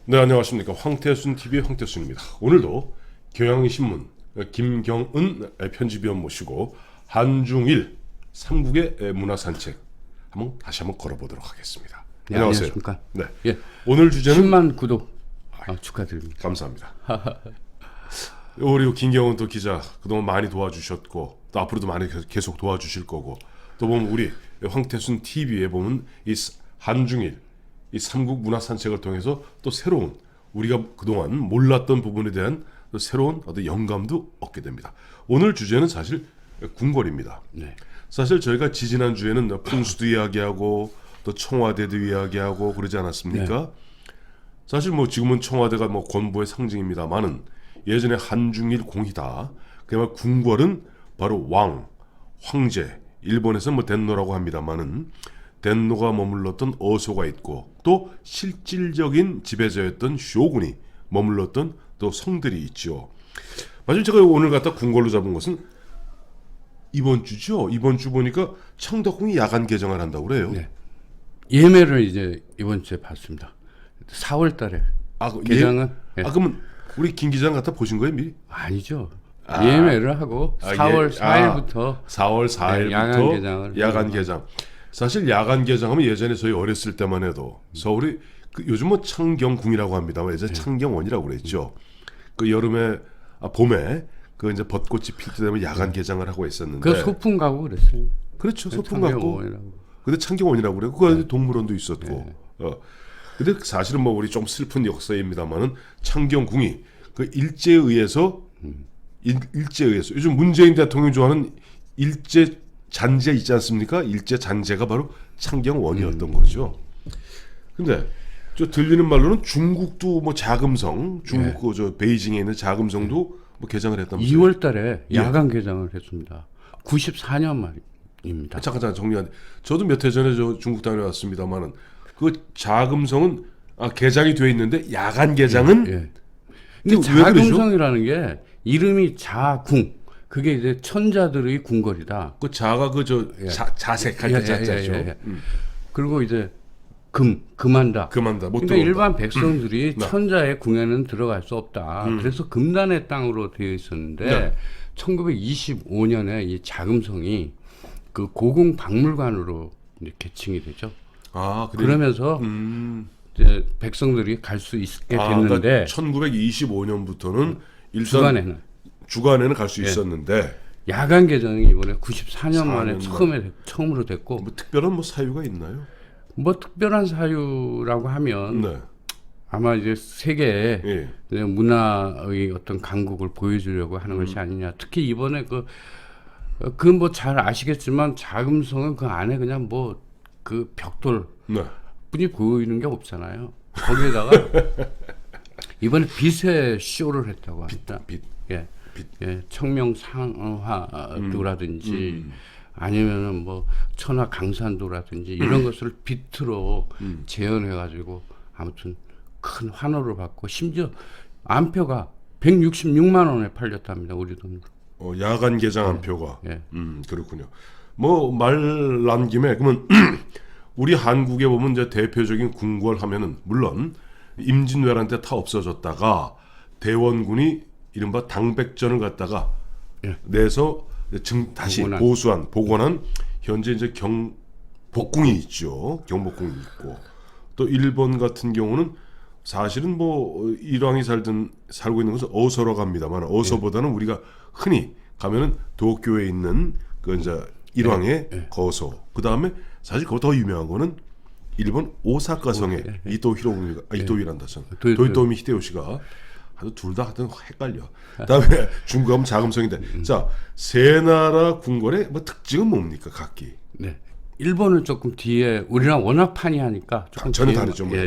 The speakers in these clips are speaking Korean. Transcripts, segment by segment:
네, 안녕하십니까. 황태순 TV의 황태순입니다. 오늘도 경향신문 김경은 편집위원 모시고 한중일 삼국의 문화산책 다시 한번 걸어보도록 하겠습니다. 네, 안녕하세요. 안녕하십니까. 네. 예. 오늘 주제는 10만 구독 축하드립니다. 감사합니다. 우리 김경은 또 기자 그동안 많이 도와주셨고 또 앞으로도 많이 계속 도와주실 거고 또 보면 우리 황태순 TV에 보면 이 한중일 이 삼국 문화 산책을 통해서 또 새로운 우리가 그동안 몰랐던 부분에 대한 또 새로운 어떤 영감도 얻게 됩니다. 오늘 주제는 사실 궁궐입니다. 네. 사실 저희가 지지난 주에는 풍수도 이야기하고 또 청와대도 이야기하고 그러지 않았습니까? 네. 사실 뭐 지금은 청와대가 뭐 권보의 상징입니다만은 예전에 한중일 공이다. 그야말로 궁궐은 바로 왕, 황제, 일본에서 뭐 덴노라고 합니다만은 덴노가 머물렀던 어소가 있고 또 실질적인 지배자였던 쇼군이 머물렀던 또 성들이 있죠. 마침 제가 오늘 갖다 궁궐로 잡은 것은 이번 주죠. 이번 주 보니까 창덕궁이 야간 개장을 한다고 그래요. 네. 예매를 이제 이번 주에 받습니다. 4월 달에 개장은 그러면 우리 김 기자님 갖다 보신 거예요 미리? 아니죠. 예매를 하고 4월 4일부터 4월 4일부터 야간 개장을 개장. 사실 야간 개장하면 예전에 저희 어렸을 때만 해도 서울이 요즘은 창경궁이라고 합니다만 예전에 창경원이라고 그랬죠. 그 여름에 봄에 그 이제 벚꽃이 필 때 되면 야간 개장을 하고 있었는데. 그 소풍 가고 그랬어요. 그렇죠. 소풍 가고. 창경원이라고. 근데 창경원이라고 그래요. 그 안에 동물원도 있었고. 근데 사실은 뭐 우리 좀 슬픈 역사입니다만은 창경궁이 그 일제에 의해서 요즘 문재인 대통령 좋아하는 일제 잔재 있지 않습니까? 일제 잔재가 바로 창경원이었던 거죠. 근데 저 들리는 말로는 중국도 뭐 자금성, 중국 저 베이징에 있는 자금성도 뭐 개장을 했다면서요. 2월 달에 야간 개장을 했습니다. 94년 말입니다. 잠깐 정리한. 저도 몇 해 전에 저 중국 다녀왔습니다만은 그 자금성은 개장이 돼 있는데 야간 개장은 근데 왜 자금성이라는 게 이름이 자궁. 그게 이제 천자들의 궁궐이다. 그 자가 자색할 때 자자죠. 그리고 이제 금한다. 그만다. 못 그러니까 들어온다. 일반 백성들이 천자의 궁에는 들어갈 수 없다. 그래서 금단의 땅으로 되어 있었는데 1925년에 이 자금성이 그 고궁박물관으로 이제 개칭이 되죠. 그래요? 그러면서 이제 백성들이 갈 수 있게 됐는데 그러니까 1925년부터는 일단 주간에는 갈 수 있었는데 야간 개장이 이번에 94년 만에 처음으로 됐고 뭐 특별한 뭐 사유가 있나요? 뭐 특별한 사유라고 하면 아마 이제 세계에 문화의 어떤 강국을 보여주려고 하는 것이 아니냐. 특히 이번에 그 뭐 잘 아시겠지만 자금성은 그 안에 그냥 뭐 그 벽돌 뿐이 보이는 게 없잖아요. 거기에다가 이번에 빛의 쇼를 했다고 합니다. 청명상화도라든지 아니면은 뭐 천하 강산도라든지 이런 것을 빛으로 재현해가지고 아무튼 큰 환호를 받고 심지어 안표가 166만 원에 팔렸답니다. 우리 돈으로. 야간 개장 안표가. 그렇군요. 뭐 말 난 김에 그러면 우리 한국에 보면 이제 대표적인 궁궐 하면은 물론 임진왜란 때 다 없어졌다가 대원군이 이른바 당백전을 갖다가 내서 다시 복원한 현재 이제 경복궁이 있죠. 경복궁이 있고 또 일본 같은 경우는 사실은 뭐 일왕이 살고 있는 것은 어소라고 합니다만 어소보다는 우리가 흔히 가면은 도쿄에 있는 그 이제 일왕의 거소. 그 다음에 사실 그거 더 유명한 거는 일본 오사카성의 이토 히로부미가 도요토미 히데요시가 아주 둘 다 하여튼 헷갈려. 그다음에 중국 하면 자금성인데 자, 세 나라 궁궐의 뭐 특징은 뭡니까 각기? 네. 일본은 조금 뒤에 우리랑 워낙 판이 하니까 조금 전혀 다르죠. 뭐.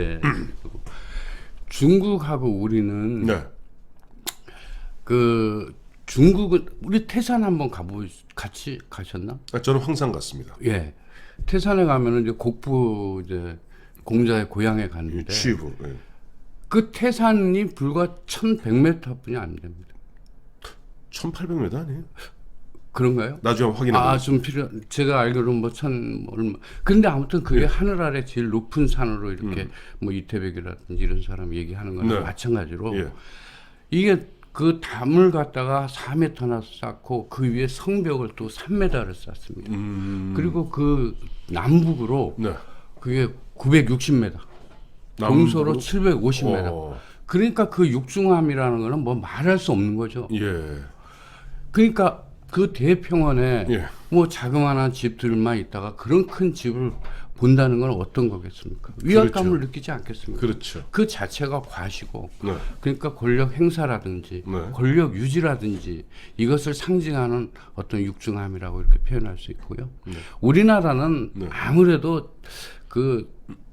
중국하고 우리는 그 중국은 우리 태산 한번 같이 가셨나? 저는 항상 갔습니다. 태산에 가면은 이제 곡부 이제 공자의 고향에 갔는데 취부. 그 태산이 불과 1,100m뿐이 안 됩니다. 1,800m 아니에요? 그런가요? 나중에 확인해 보세요. 좀 제가 알기로는 뭐 얼마. 근데 아무튼 그게 하늘 아래 제일 높은 산으로 이렇게 뭐 이태백이라든지 이런 사람 얘기하는 거는 마찬가지로 이게 그 담을 갖다가 4m나 쌓고 그 위에 성벽을 또 3m를 쌓습니다. 그리고 그 남북으로 그게 960m, 동서로 750m. 그러니까 그 육중함이라는 거는 뭐 말할 수 없는 거죠. 그러니까 그 대평원에 뭐 자그마한 집들만 있다가 그런 큰 집을 본다는 건 어떤 거겠습니까? 위압감을 느끼지 않겠습니까? 그렇죠. 그 자체가 과시고, 그러니까 권력 행사라든지 권력 유지라든지 이것을 상징하는 어떤 육중함이라고 이렇게 표현할 수 있고요. 우리나라는 아무래도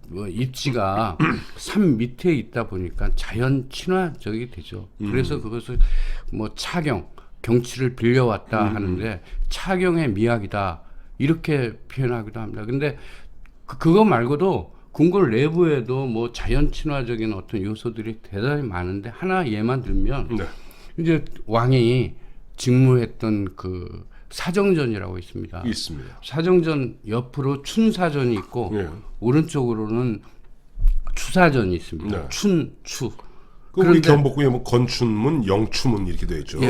뭐 입지가 산 밑에 있다 보니까 자연 친화적이 되죠. 그래서 그것을 뭐 차경, 경치를 빌려왔다 하는데 차경의 미학이다 이렇게 표현하기도 합니다. 근데 그거 말고도 궁궐 내부에도 뭐 자연 친화적인 어떤 요소들이 대단히 많은데 하나 예만 들면 이제 왕이 직무했던 그 사정전이라고 있습니다. 사정전 옆으로 춘사전이 있고 오른쪽으로는 추사전이 있습니다. 춘추. 우리 경복궁에 뭐 건춘문, 영추문 이렇게 되어 있죠.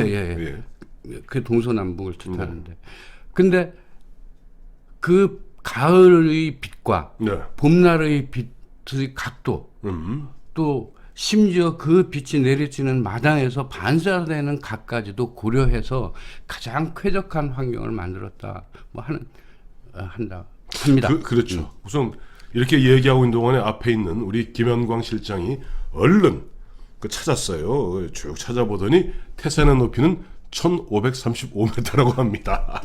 그 동서남북을 뜻하는데. 근데 그 가을의 빛과 봄날의 빛의 각도, 또 심지어 그 빛이 내리치는 마당에서 반사되는 각까지도 고려해서 가장 쾌적한 환경을 만들었다. 뭐 합니다. 그렇죠. 우선 이렇게 얘기하고 있는 동안에 앞에 있는 우리 김현광 실장이 얼른 찾았어요. 쭉 찾아보더니 태산의 높이는 1,535m라고 합니다.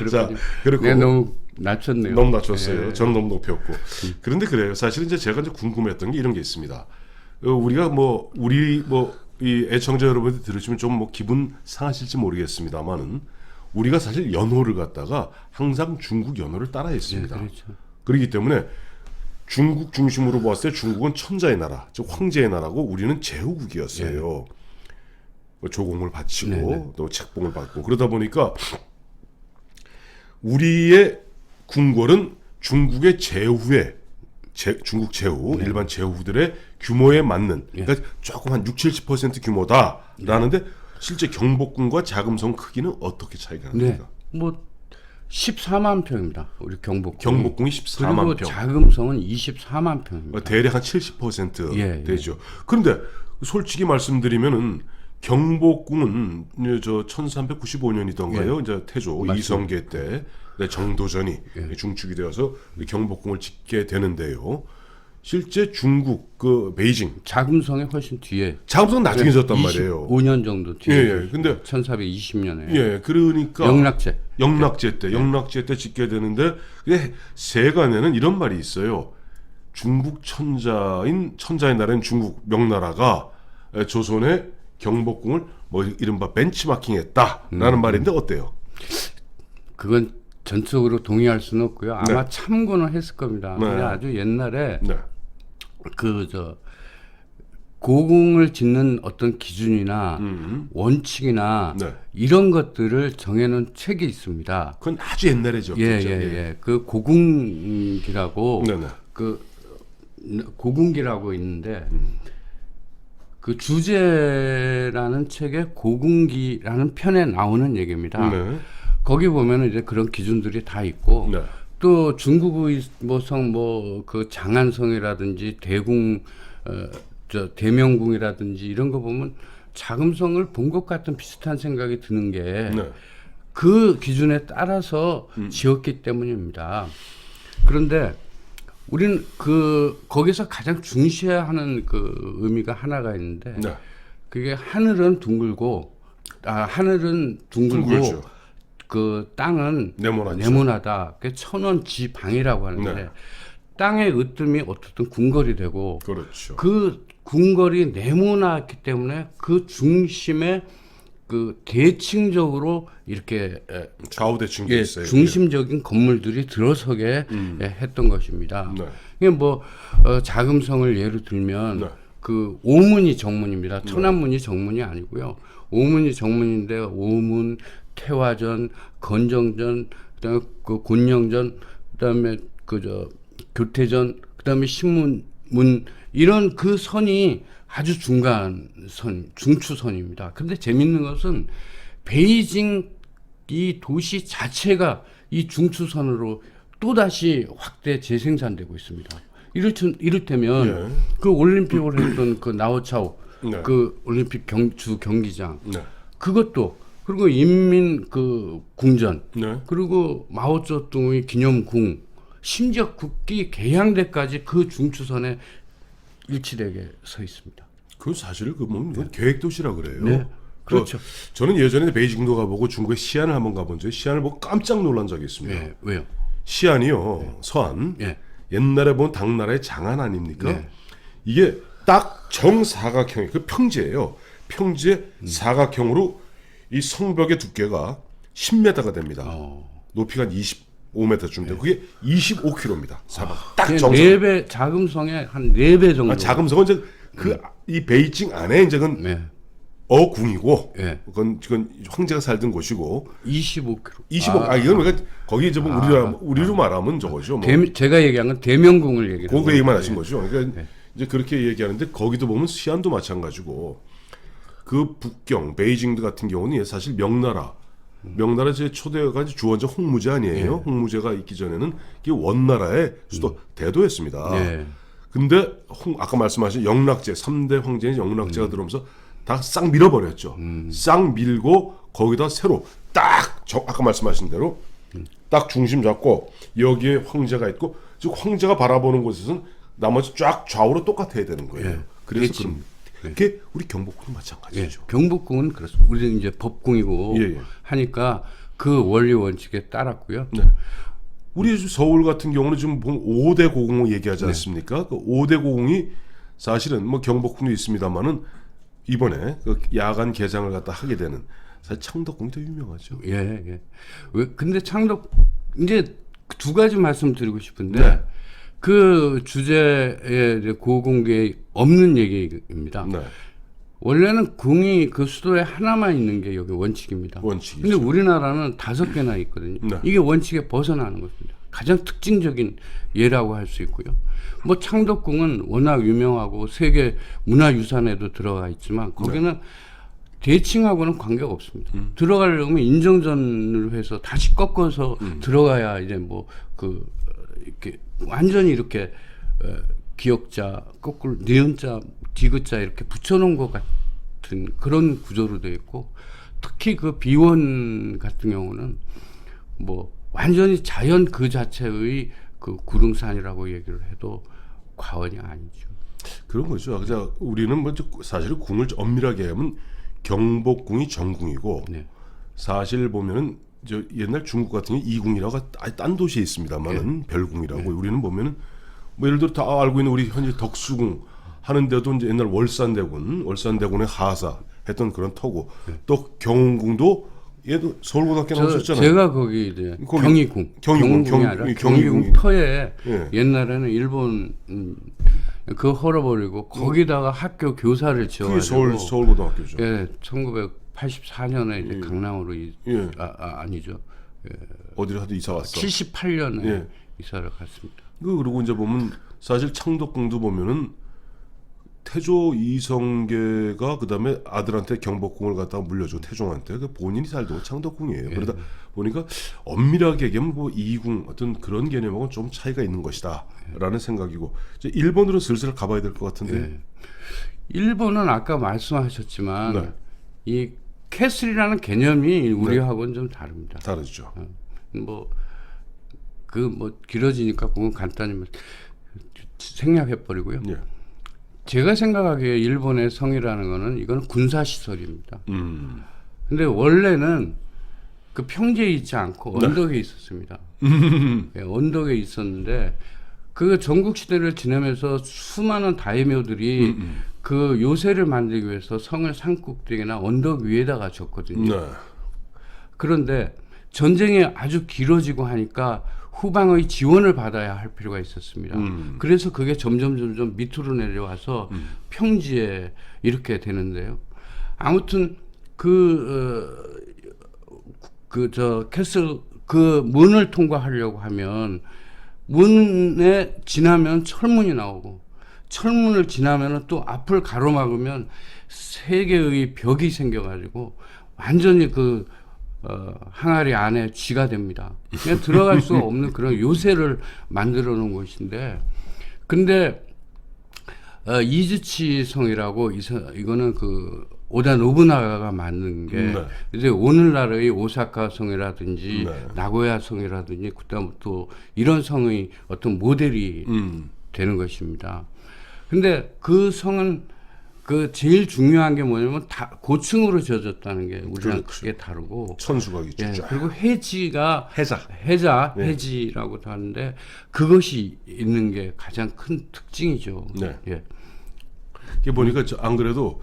자, 그리고 너무 낮췄네요. 너무 낮췄어요. 저는 너무 높였고. 그런데 그래요. 사실은 이제 제가 이제 궁금했던 게 이런 게 있습니다. 우리가 이 애청자 여러분들 들으시면 좀 뭐 기분 상하실지 모르겠습니다만은 우리가 사실 연호를 갖다가 항상 중국 연호를 따라했습니다. 그렇죠. 그렇기 때문에 중국 중심으로 봤을 때 중국은 천자의 나라, 즉 황제의 나라고 우리는 제후국이었어요. 조공을 바치고 또 책봉을 받고 그러다 보니까 우리의 궁궐은 중국의 제후의 중국 제후, 일반 제후들의 규모에 맞는 그러니까 조금 한 60-70% 규모다라는데 실제 경복궁과 자금성 크기는 어떻게 차이가 납니까? 뭐 14만 평입니다. 우리 경복궁이 14만 그리고 평. 자금성은 24만 평입니다. 대략 한 70% 되죠. 그런데 솔직히 말씀드리면은 경복궁은 저 1395년이던가요? 이제 태조 이성계 때 정도전이 중축이 되어서 경복궁을 짓게 되는데요. 실제 중국 베이징 자금성이 훨씬 뒤에. 자금성 나중에 졌단 말이에요. 5년 정도 뒤에. 근데 1420년에. 그러니까 영락제 때 짓게 되는데 근데 세간에는 이런 말이 있어요. 중국 천자의 나라인 중국 명나라가 조선의 경복궁을 뭐 이른바 벤치마킹했다라는 말인데 어때요? 그건 전적으로 동의할 수는 없고요. 아마 참고는 했을 겁니다. 근데 아주 옛날에 고궁을 짓는 어떤 기준이나 원칙이나 이런 것들을 정해놓은 책이 있습니다. 그건 아주 옛날에죠. 그 고궁기라고 고궁기라고 있는데 그 주제라는 책에 고궁기라는 편에 나오는 얘기입니다. 거기 보면은 이제 그런 기준들이 다 있고 또 중국의 그 장안성이라든지 대명궁이라든지 이런 거 보면 자금성을 본 것 같은 비슷한 생각이 드는 게 그 기준에 따라서 지었기 때문입니다. 그런데 우리는 거기서 가장 중시하는 그 의미가 하나가 있는데 그게 하늘은 둥글고 그 땅은 네모나다. 그게 천원지방이라고 하는데 땅의 으뜸이 어떻든 궁궐이 되고 그 궁궐이 네모나기 때문에 그 중심에 그 대칭적으로 이렇게 좌우대칭이 있어요. 중심적인 건물들이 들어서게 했던 것입니다. 이게 자금성을 예로 들면 그 오문이 정문입니다. 천안문이 정문이 아니고요. 오문이 정문인데 오문, 태화전, 건정전, 그다음에 그 곤영전, 그다음에 교태전, 그다음에 신문 이런 그 선이 아주 중간선, 중추선입니다. 근데 재밌는 것은 베이징 이 도시 자체가 이 중추선으로 또다시 확대 재생산되고 있습니다. 이를테면 예. 그 올림픽을 했던 그 나오차오 네. 그 올림픽 주 경기장 네. 그것도 그리고 인민 그 궁전 네. 그리고 마오쩌둥의 기념궁 심지어 국기 개양대까지 그 중추선에 일치되게 서 있습니다. 그 사실 그건 계획 도시라 그래요. 네. 그렇죠. 저는 예전에 베이징도 가보고 중국의 시안을 한번 가본 적이 시안을 보고 깜짝 놀란 적이 있습니다. 네. 왜요? 시안이요, 서안. 네. 옛날에 본 당나라의 장안 아닙니까? 네. 이게 딱 정사각형이 그 평지예요. 평지의 사각형으로 이 성벽의 두께가 10m가 됩니다. 높이가 한 25m쯤 되고 그게 25km입니다. 사막 딱 정상. 4배 자금성의 한 4배 정도. 자금성은 이제 이 베이징 안에 이제는 네. 어궁이고 네. 그건 황제가 살던 곳이고 25km. 25. 이건 우리가 거기 이제 뭐 우리로 말하면 저거죠. 뭐. 제가 얘기한 건 대명궁을 얘기하는 그 얘기만 하신 거죠. 그러니까 이제 그렇게 얘기하는데 거기도 보면 시안도 마찬가지고 그 북경 베이징 같은 경우는 사실 명나라 제 초대가 주원자 홍무제 아니에요. 홍무제가 있기 전에는 이게 원나라의 수도 대도였습니다. 근데 아까 말씀하신 영락제 3대 황제인 영락제가 들어오면서 다 싹 밀어버렸죠. 싹 밀고 거기다 새로 딱 아까 말씀하신 대로 딱 중심 잡고 여기에 황제가 있고 즉 황제가 바라보는 곳에서는 나머지 쫙 좌우로 똑같아야 되는 거예요. 그래서 그게 우리 경복궁이 마찬가지죠. 경복궁은 그렇습니다. 우리는 이제 법궁이고 하니까 그 원리 원칙에 따랐고요. 네. 우리 서울 같은 경우는 지금 보면 5대 고궁을 얘기하지 않습니까? 그 5대 고궁이 사실은 뭐 경복궁도 있습니다만은 이번에 그 야간 개장을 갖다 하게 되는 사실 창덕궁이 더 유명하죠. 근데 창덕 이제 두 가지 말씀드리고 싶은데 그 주제에 고궁에 없는 얘기입니다. 원래는 궁이 그 수도에 하나만 있는 게 여기 원칙입니다. 원칙이죠. 근데 우리나라는 5개나 있거든요. 이게 원칙에 벗어나는 것입니다. 가장 특징적인 예라고 할 수 있고요. 뭐 창덕궁은 워낙 유명하고 세계 문화유산에도 들어가 있지만 거기는 대칭하고는 관계가 없습니다. 들어가려면 인정전을 해서 다시 꺾어서 들어가야 이제 뭐 이렇게 완전히 이렇게 기역자 거꾸로 니은자 디귿자 이렇게 붙여놓은 것 같은 그런 구조로 되어 있고 특히 그 비원 같은 경우는 뭐 완전히 자연 그 자체의 그 구릉산이라고 얘기를 해도 과언이 아니죠. 그런 거죠. 그래서 우리는 뭐 사실 궁을 엄밀하게 하면 경복궁이 정궁이고 사실 보면은 저 옛날 중국 같은 경우 이궁이라고 아예 딴 도시에 있습니다만은 별궁이라고 우리는 보면은 뭐 예를 들어 다 알고 있는 우리 현재 덕수궁 하는데도 이제 옛날 월산대군의 하사 했던 그런 터고 또 경운궁도 얘도 서울고등학교 나오셨잖아요. 제가 거기 이제 경희궁이 아니라 경희궁 터에 옛날에는 일본 그거 헐어버리고 거기다가 학교 교사를 지어가지고 서울고등학교죠. 1984년에 이제 강남으로 아니죠. 어디로 하도 이사 왔어. 78년에 이사를 갔습니다. 그리고 이제 보면 사실 창덕궁도 보면은 태조 이성계가 그다음에 아들한테 경복궁을 갖다가 물려주고 태종한테 본인이 살던 창덕궁이에요. 그러다 보니까 엄밀하게 얘기하면 뭐 이궁 어떤 그런 개념하고는 좀 차이가 있는 것이다라는 생각이고 이제 일본으로 슬슬 가봐야 될 것 같은데. 일본은 아까 말씀하셨지만 이 캐슬이라는 개념이 우리하고는 좀 다릅니다. 다르죠. 뭐 길어지니까 그건 간단히 생략해 버리고요. 제가 생각하기에 일본의 성이라는 거는 이거는 군사 시설입니다. 근데 원래는 그 평지에 있지 않고 언덕에 있었습니다. 언덕에 있었는데 그 전국 시대를 지나면서 수많은 다이묘들이 그 요새를 만들기 위해서 성을 산꼭대기나 언덕 위에다가 졌거든요. 그런데 전쟁이 아주 길어지고 하니까 후방의 지원을 받아야 할 필요가 있었습니다. 그래서 그게 점점 밑으로 내려와서 평지에 이렇게 되는데요. 아무튼 캐슬 그 문을 통과하려고 하면 문에 지나면 철문이 나오고 철문을 지나면은 또 앞을 가로막으면 세 개의 벽이 생겨가지고 완전히 항아리 안에 쥐가 됩니다. 그냥 들어갈 수가 없는 그런 요새를 만들어 놓은 곳인데, 근데 이즈치 성이라고 이거는 오다 노부나가가 만든 게 이제 오늘날의 오사카 성이라든지 나고야 성이라든지 그다음 또 이런 성의 어떤 모델이 되는 것입니다. 근데 그 성은 제일 중요한 게 뭐냐면 다 고층으로 지어졌다는 게 우리랑 크게 다르고 천수각이죠. 예, 그리고 해지가 해자 해지라고도 하는데 그것이 있는 게 가장 큰 특징이죠. 네. 예. 이게 보니까 안 그래도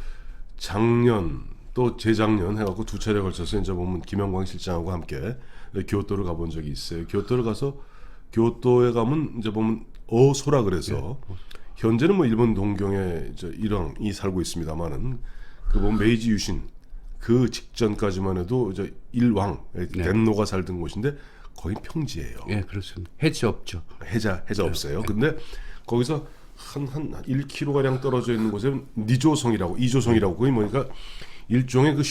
작년 또 재작년 해갖고 두 차례 걸쳐서 이제 보면 김영광 실장하고 함께 교토를 가본 적이 있어요. 교토를 가서 교토에 가면 이제 보면 어소라 그래서 현재는 뭐 일본 동경에 일왕이 살고 있습니다만은 보면 메이지 유신 그 직전까지만 해도 이제 일왕 덴노가 살던 곳인데 거기 평지예요. 예, 그렇습니다. 해지 없죠. 해자 없어요. 근데 거기서 한 1km 가량 떨어져 있는 곳에 이조성이라고 거기 뭐니까 일종의 그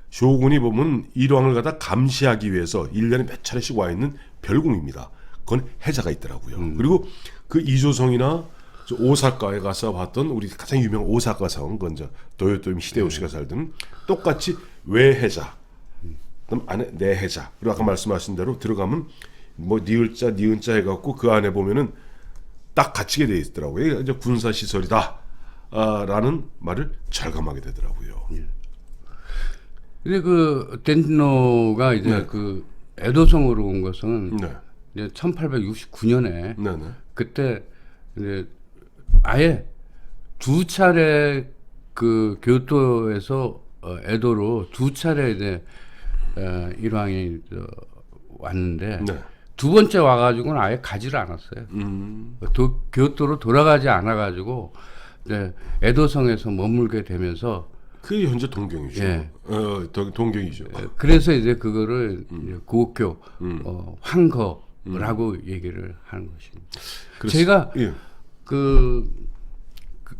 쇼군이 보면 일왕을 갖다 감시하기 위해서 1년에 몇 차례씩 와 있는 별궁입니다. 그건 해자가 있더라고요. 그리고 그 이조성이나 오사카에 가서 봤던 우리 가장 유명한 오사카성, 그건 도요토미 히데요시가 살던 똑같이 외해자, 그다음 안에 내해자. 그리고 아까 말씀하신 대로 들어가면 뭐 니을자 해갖고 그 안에 보면은 딱 갇히게 돼 있더라고요. 이제 군사 시설이다. 라는 말을 절감하게 되더라고요. 근데 덴노가 이제 에도성으로 온 것은 이제 1869년에 그때 이제 아예 두 차례 교토에서 에도로 두 차례 이제 일왕이 왔는데 두 번째 와가지고는 아예 가지를 않았어요. 교토로 돌아가지 않아가지고 이제 에도성에서 머물게 되면서 그게 현재 동경이죠. 예. 동경이죠. 그래서 이제 그거를 이제 고교 황거라고 얘기를 하는 것입니다. 제가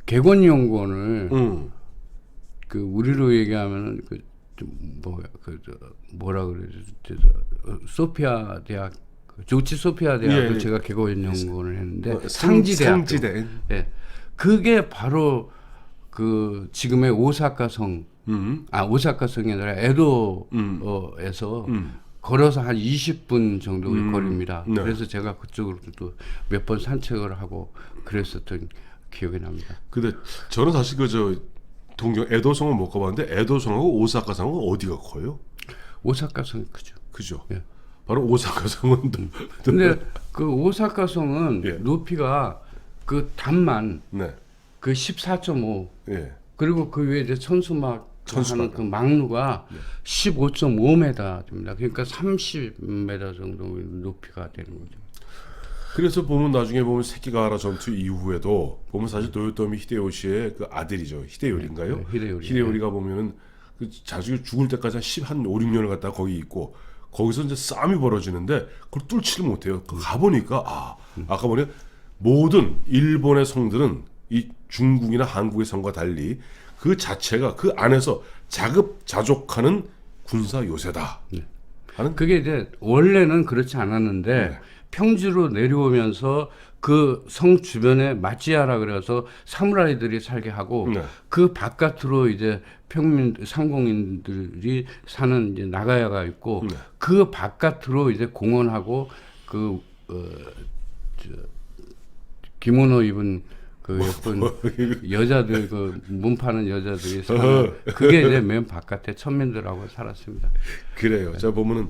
개건연구원을 우리로 얘기하면은 뭐라 그러죠? 소피아 대학 조치 소피아 대학을 제가 개건연구원을 했는데 상지대. 예. 그게 바로 지금의 오사카성, 오사카성이 아니라 에도에서 걸어서 한 20분 정도의 거리입니다. 그래서 제가 그쪽으로 또 몇 번 산책을 하고 그랬었던 기억이 납니다. 근데 저는 사실 동경 에도성은 못 가봤는데 에도성하고 오사카성은 어디가 커요? 오사카성이 크죠. 그죠. 예. 바로 오사카성은. 근데 오사카성은 높이가 담만 14.5. 그리고 그 위에 이제 천수막 하는 그 막루가 15.5m 됩니다. 그러니까 30m 정도 높이가 되는 거죠. 그래서 보면 나중에 보면 세키가하라 전투 이후에도 보면 사실 도요토미 히데요시의 그 아들이죠. 히데요리인가요? 히데요리가 보면은 자주 죽을 때까지 한 5, 6년을 갖다가 거기 있고 거기서 이제 싸움이 벌어지는데 그걸 뚫지를 못해요. 가보니까 아까 보니 모든 일본의 성들은 이 중국이나 한국의 성과 달리 그 자체가 그 안에서 자급자족하는 군사 요새다. 하는 그게 이제 원래는 그렇지 않았는데 평지로 내려오면서 그 성 주변에 마찌야라 그래서 사무라이들이 살게 하고 그 바깥으로 이제 평민 상공인들이 사는 이제 나가야가 있고 그 바깥으로 이제 공원하고 기모노 입은 예쁜 여자들 문 파는 여자들이 사는 그게 이제 맨 바깥에 천민들하고 살았습니다. 그래요. 자 보면은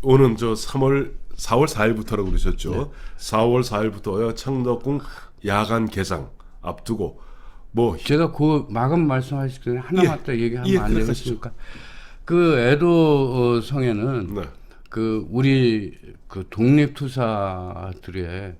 오는 4월 4일부터라고 그러셨죠. 4월 4일부터 창덕궁 야간 개장 앞두고 제가 마감 말씀하시기 전에 하나만 더 얘기하면 안 되겠습니까? 에도 성에는 우리 독립투사들의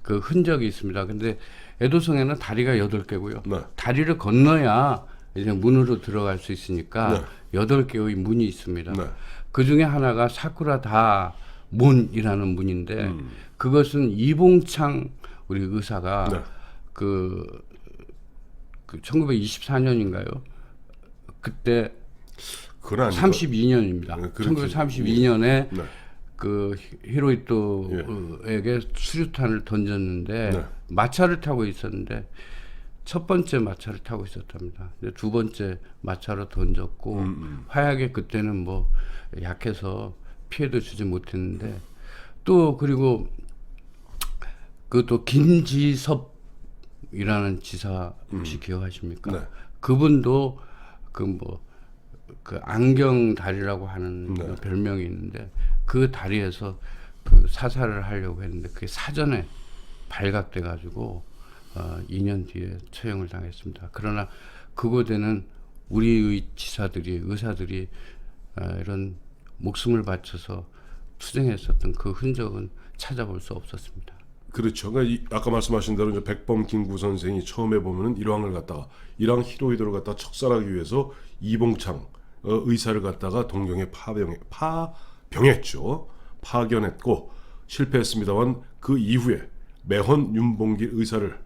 흔적이 있습니다. 근데 에도성에는 다리가 8개고요. 다리를 건너야 이제 문으로 들어갈 수 있으니까 8개의 문이 있습니다. 네. 그 중에 하나가 사쿠라다 문이라는 문인데 그것은 이봉창 우리 의사가 네. 그 1924년인가요? 그때 그건 아니고 32년입니다. 네, 그렇게, 1932년에 네. 그 히로히토에게 수류탄을 던졌는데 네. 마차를 타고 있었는데 첫 번째 마차를 타고 있었답니다. 근데 두 번째 마차로 던졌고 화약에 그때는 뭐 약해서 피해도 주지 못했는데 또 그리고 그 또 김지섭이라는 지사 혹시 기억하십니까? 네. 그분도 그 안경 다리라고 하는 네. 별명이 있는데 그 다리에서 그 사살을 하려고 했는데 그게 사전에 발각돼 가지고 2년 뒤에 처형을 당했습니다. 그러나 그곳에는 우리의 지사들이 의사들이 이런 목숨을 바쳐서 투쟁했었던 그 흔적은 찾아볼 수 없었습니다. 그렇죠. 그러니까 아까 말씀하신 대로 이제 백범 김구 선생이 처음에 보면은 일왕을 갖다가 일왕 히로히도를 갖다 척살하기 위해서 이봉창 의사를 갖다가 동경에 파병했죠. 파견했고 실패했습니다만 그 이후에 매헌 윤봉길 의사를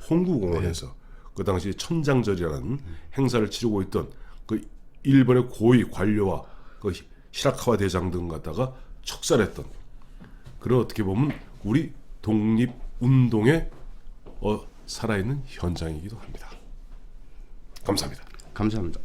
홍구공원에서 그 당시 천장절이라는 행사를 치르고 있던 그 일본의 고위 관료와 그 시라카와 대장 등 갖다가 척살했던 그런 어떻게 보면 우리 독립운동의 살아있는 현장이기도 합니다. 감사합니다. 감사합니다.